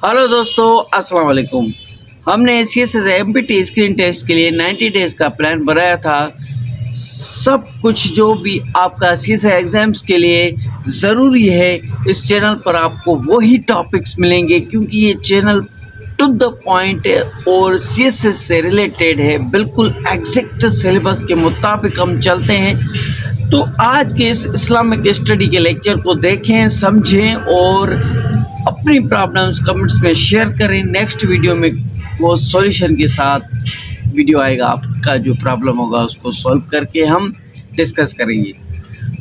Hello दोस्तों, अस्सलाम वालेकुम। हमने एसीएस एमपीटी स्क्रीन टेस्ट के लिए 90 डेज़ का प्लान बनाया था। सब कुछ जो भी आपका एसीएस एग्ज़ाम्स के लिए ज़रूरी है, इस चैनल पर आपको वही टॉपिक्स मिलेंगे, क्योंकि ये चैनल टू द पॉइंट है और सीएसएस से रिलेटेड है। बिल्कुल एग्जैक्ट सिलेबस के मुताबिक हम चलते हैं। तो आज के इस इस्लामिक स्टडी के लेक्चर को देखें, समझें और अपनी प्रॉब्लम्स कमेंट्स में शेयर करें। नेक्स्ट वीडियो में वो सॉल्यूशन के साथ वीडियो आएगा, आपका जो प्रॉब्लम होगा उसको सॉल्व करके हम डिस्कस करेंगे।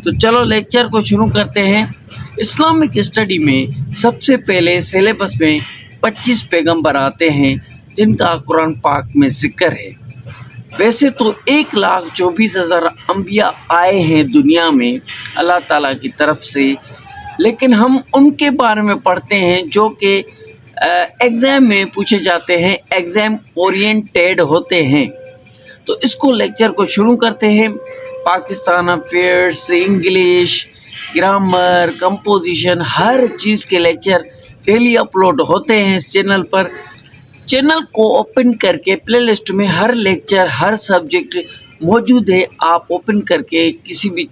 तो चलो लेक्चर को शुरू करते हैं। इस्लामिक स्टडी में सबसे पहले सिलेबस में 25 पैगंबर आते हैं जिनका कुरान पाक में ज़िक्र है। वैसे तो 1,24,000 अंबिया आए हैं दुनिया में अल्लाह ताला की तरफ से, लेकिन हम उनके बारे में पढ़ते हैं जो कि एग्ज़ाम में पूछे जाते हैं, एग्ज़ाम ओरिएंटेड होते हैं। तो इसको लेक्चर को शुरू करते हैं। Pakistan affairs, English, grammar, composition, हर चीज़ के लेक्चर डेली अपलोड होते हैं इस चैनल पर। चैनल को ओपन करके प्लेलिस्ट में हर लेक्चर, हर सब्जेक्ट मौजूद है। आप ओपन करके किसी भी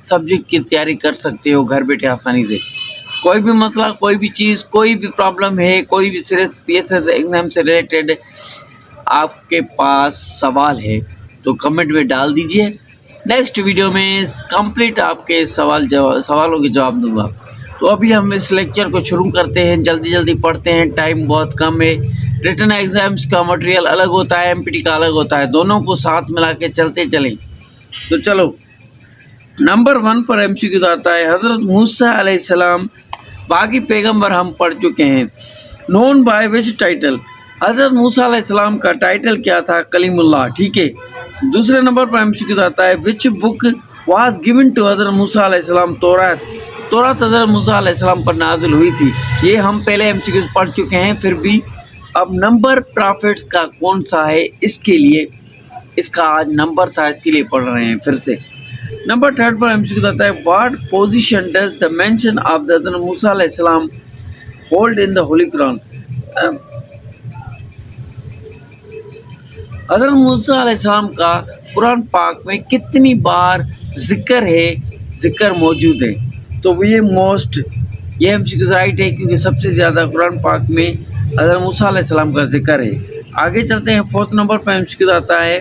सब्जेक्ट की तैयारी कर सकते हो घर बैठे आसानी से। कोई भी मसला, कोई भी चीज़, कोई भी प्रॉब्लम है, कोई भी सीरियस एग्ज़ाम से रिलेटेड आपके पास सवाल है तो कमेंट में डाल दीजिए। नेक्स्ट वीडियो में कंप्लीट आपके सवालों के जवाब दूंगा। तो अभी हम इस लेक्चर को शुरू करते हैं। जल्दी जल्दी पढ़ते हैं, टाइम बहुत कम है। रिटन एग्ज़ाम्स का मटेरियल अलग होता है, एमपीटी का अलग होता है, दोनों को साथ मिला के चलते चलें। तो चलो, नंबर 1 पर एमसीक्यू आता है हज़रत मूसा अलैहिस्सलाम। बाकी पैगंबर हम पढ़ चुके हैं। नोन बाय विच टाइटल, हज़रत मूसा अलैहिस्सलाम का टाइटल क्या था? कलीमुल्लाह। ठीक है। दूसरे नंबर पर एमसीक्यू आता है which book was given to हज़रत मूसा अलैहिस्सलाम? तौरात। तौरात हज़रत मूसा अलैहिस्सलाम पर नाजिल हुई थी। ये हम पहले एमसीक्यू पढ़ चुके हैं। फिर भी अब नंबर प्रॉफिट्स का कौन सा है, इसके लिए इसका आज नंबर था, इसके लिए पढ़ रहे हैं फिर से। नंबर 3 पर एमसीक्यू आता है what position does the mention of the हज़रत मूसा अलैहिस्सलाम hold in the Holi Quran? हज़रत मूसा अलैहिस्सलाम का कुरान पाक में कितनी बार जिक्र मौजूद है? तो ये एमसीक्यू राइट है, क्योंकि सबसे ज़्यादा कुरान पाक में हज़रत मूसा अलैहिस्सलाम का जिक्र है। आगे चलते हैं। 4th नंबर पर एमसीक्यू आता है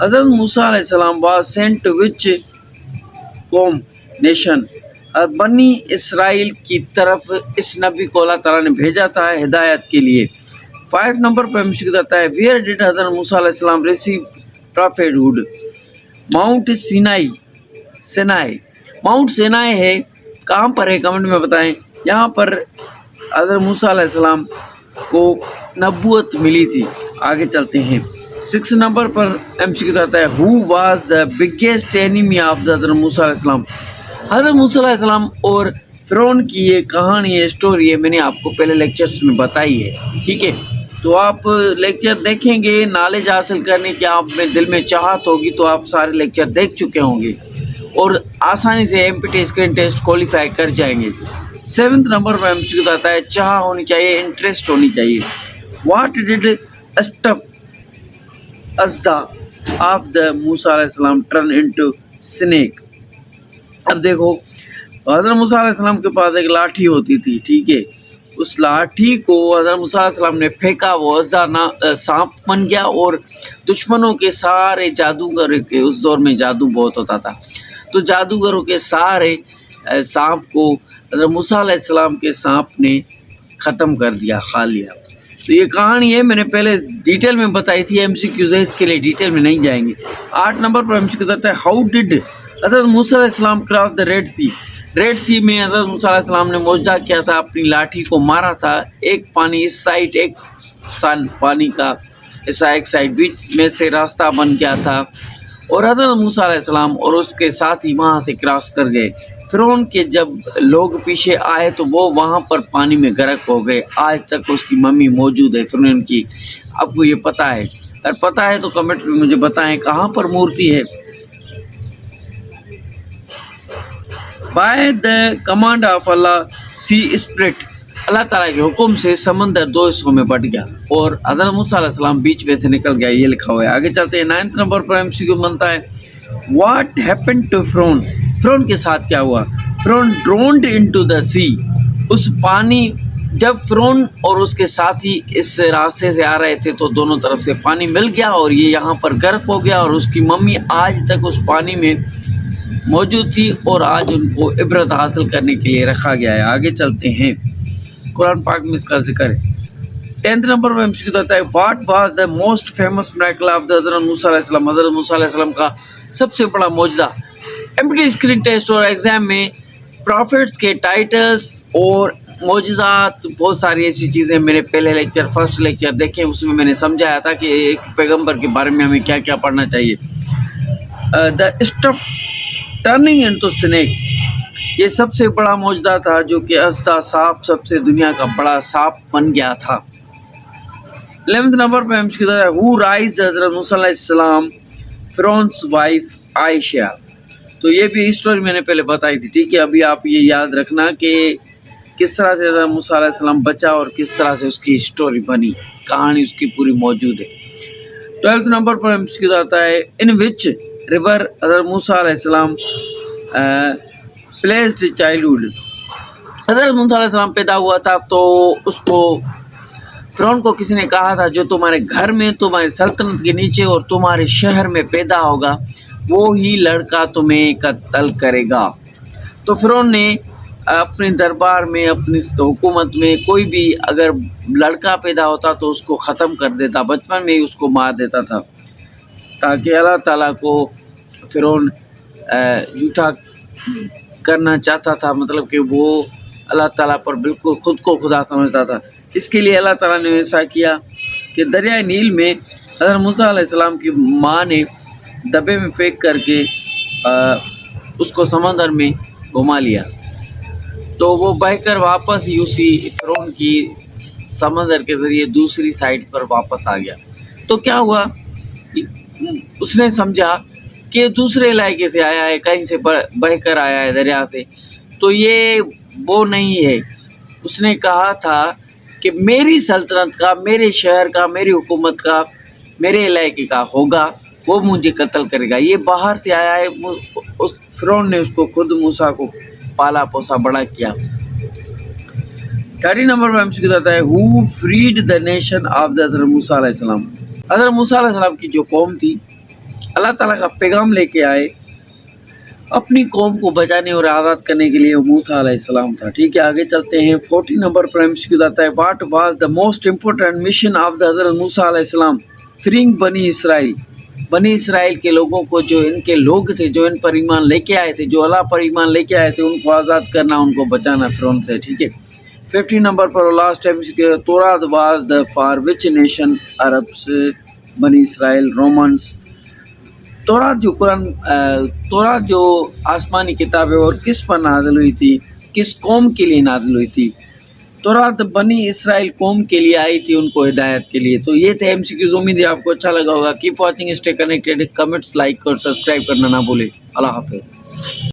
हज़रत मूसा अलैहिस्सलाम वाज सेंट टू विच कौम नेशन? बनी इसराइल की तरफ इस नबी को अल्लाह ताला ने भेजा था हिदायत के लिए। 5 नंबर पर एमसीक्यू आता है वेयर डिड हज़रत मूसा अलैहिस्सलाम receive prophethood? Mount Sinai. Mount Sinai है, कहाँ पर है? कमेंट में बताएं। यहाँ पर हज़रत मूसा अलैहिस्सलाम को नबूवत मिली थी। आगे चलते हैं। 6 नंबर पर एमसीक्यू आता है who was the biggest enemy of हज़रत मूसा अलैहिस्सलाम? हज़रत मूसा अलैहिस्सलाम और फ़िरौन की ये कहानी है, स्टोरी है, मैंने आपको पहले लेक्चर्स में बताई है। ठीक है। तो आप लेक्चर देखेंगे, नॉलेज हासिल करने की आप में दिल में चाहत होगी तो आप सारे लेक्चर देख चुके होंगे और आसानी से एमपीटी स्क्रीन टेस्ट क्वालिफाई कर जाएंगे। 7th नंबर पर एमसीक्यू आता है चाह होनी चाहिए, इंटरेस्ट होनी चाहिए। व्हाट डिड स्टफ अज़दा ऑफ द मूसा अलैहिस्सलाम टर्न इनटू स्नेक? अब देखो, हज़रत मूसा अलैहिस्सलाम के पास एक लाठी होती थी। ठीक है। उस लाठी को हज़रत मूसा अलैहिस्सलाम ने फेंका, वो अज़दा सांप बन गया और दुश्मनों के सारे जादूगर के, उस दौर में जादू बहुत होता था, तो जादूगरों के सारे सांप को हज़रत मूसा अलैहिस्सलाम के सांप ने ख़त्म कर दिया, खा लिया। तो ये कहानी है, मैंने पहले डिटेल में बताई थी। एमसीक्यूज़ है, इसके लिए डिटेल में नहीं जाएंगे। 8 नंबर पर एमसीक्यू आता है हाउ डिड हज़रत मूसा अलैहिस्सलाम cross the Red Sea? Red Sea में हज़रत मूसा अलैहिस्सलाम ने मौजज़ा किया था, अपनी लाठी को मारा था। एक पानी इस साइड, एक पानी का ऐसा एक साइड, बीच में से रास्ता बन गया था और हज़रत मूसा अलैहिस्सलाम और उसके साथ ही वहाँ से क्रॉस कर गए। फ़िरौन के जब लोग पीछे आए तो वो वहाँ पर पानी में गर्क हो गए। आज तक उसकी मम्मी मौजूद है फ़िरौन की। आपको ये पता है? अगर पता है तो कमेंट में मुझे बताएं कहाँ पर मूर्ति है। बाय द कमांड ऑफ अल्लाह सी स्प्लिट, اللہ تعالیٰ کے حکم سے سمندر 2 حصوں میں بٹ گیا اور حضرت موسیٰ علیہ السلام بیچ میں سے نکل گیا، یہ لکھا ہوا ہے۔ آگے چلتے ہیں 9 نمبر پر MCQ بنتا ہے واٹ ہیپن ٹو فرعون، فرعون کے ساتھ کیا ہوا؟ فرعون ڈرونڈ انٹو دا سی، اس پانی، جب فرعون اور اس کے ساتھی اس راستے سے آ رہے تھے تو دونوں طرف سے پانی مل گیا اور یہ یہاں پر غرق ہو گیا، اور اس کی ممی آج تک اس پانی میں موجود تھی اور آج ان کو عبرت حاصل کرنے کے لیے رکھا گیا ہے۔ آگے چلتے ہیں، قرآن پاک میں اس کا ذکر ہے۔ 10 نمبر میں MCQ دیتا ہے what was the most famous miracle of the حضرت موسیٰ علیہ السلام، حضرت موسیٰ علیہ السلام کا سب سے بڑا معجزہ۔ MPT اسکرین ٹیسٹ اور ایگزام میں پرافٹس کے ٹائٹلز اور معجزات، بہت ساری ایسی چیزیں میں نے پہلے لیکچر، فرسٹ لیکچر دیکھے، اس میں میں نے سمجھایا تھا کہ ایک پیغمبر کے بارے میں ہمیں کیا کیا پڑھنا چاہیے۔ The stuff turning into snack, یہ سب سے بڑا معجزہ تھا جو کہ عصا سانپ، سب سے دنیا کا بڑا سانپ بن گیا تھا۔ 11 نمبر پہ ہم کہتا ہے ہو رائز حضرت موسیٰ علیہ السلام فرعون's وائف عائشہ، تو یہ بھی اسٹوری میں نے پہلے بتائی تھی، ٹھیک ہے۔ ابھی آپ یہ یاد رکھنا کہ کس طرح سے حضرت موسیٰ علیہ السلام بچا اور کس طرح سے اس کی اسٹوری بنی، کہانی اس کی پوری موجود ہے۔ 12 نمبر پر ہم کہتا ہے ان وچ ریور حضرت موسیٰ علیہ السلام پلیسڈ چائلڈہڈ، حضرت موسیٰ علیہ السلام پیدا ہوا تھا تو اس کو فرعون کو کسی نے کہا تھا جو تمہارے گھر میں، تمہاری سلطنت کے نیچے اور تمہارے شہر میں پیدا ہوگا وہی لڑکا تمہیں قتل کرے گا۔ تو فرعون نے اپنے دربار میں، اپنی حکومت میں کوئی بھی اگر لڑکا پیدا ہوتا تو اس کو ختم کر دیتا، بچپن میں ہی اس کو مار دیتا تھا، تاکہ اللہ تعالیٰ کو فرعون جھوٹا کرنا چاہتا تھا، مطلب کہ وہ اللہ تعالیٰ پر بالکل خود کو خدا سمجھتا تھا۔ اس کے لیے اللہ تعالیٰ نے ایسا کیا کہ دریائے نیل میں حضرت موسیٰ علیہ السلام کی ماں نے ڈبے میں پیک کر کے اس کو سمندر میں گھما لیا، تو وہ بہہ کر واپس ہی اسی فرعون کی سمندر کے ذریعے دوسری سائڈ پر واپس آ گیا۔ تو کیا ہوا، اس نے سمجھا کہ دوسرے علاقے سے آیا ہے، کہیں سے بہہ کر آیا ہے دریا سے، تو یہ وہ نہیں ہے۔ اس نے کہا تھا کہ میری سلطنت کا، میرے شہر کا، میری حکومت کا، میرے علاقے کا ہوگا، وہ مجھے قتل کرے گا۔ یہ باہر سے آیا ہے، اس فرعون نے اس کو خود موسیٰ کو پالا پوسا بڑا کیا۔ 30 نمبر میں ہم سے کہتا ہے ہو freed the nation of the حضرت موسیٰ علیہ السلام، حضرت موسیٰ علیہ السلام کی جو قوم تھی، اللہ تعالیٰ کا پیغام لے کے آئے، اپنی قوم کو بچانے اور آزاد کرنے کے لیے موسیٰ علیہ السلام تھا، ٹھیک ہے۔ آگے چلتے ہیں 40 نمبر پر MCQ آتا ہے what was the most important mission of the حضرت موسیٰ علیہ السلام فریئنگ بنی اسرائیل، بنی اسرائیل کے لوگوں کو، جو ان کے لوگ تھے، جو ان پر ایمان لے کے آئے تھے، جو اللہ پر ایمان لے کے آئے تھے، ان کو آزاد کرنا، ان کو بچانا فرعون سے، ٹھیک ہے۔ 50 نمبر پر لاسٹ MCQ تورات was the for which nation, Arabs, بنی اسرائیل، رومنس۔ تورات جو تورات جو آسمانی کتاب ہے اور کس پر نازل ہوئی تھی، کس قوم کے لیے نازل ہوئی تھی؟ تورات بنی اسرائیل قوم کے لیے آئی تھی، ان کو ہدایت کے لیے۔ تو یہ تھے MCQ، امید ہے آپ کو اچھا لگا ہوگا۔ Keep watching, stay connected, comments, like اور سبسکرائب کرنا نہ بھولے۔ اللہ حافظ۔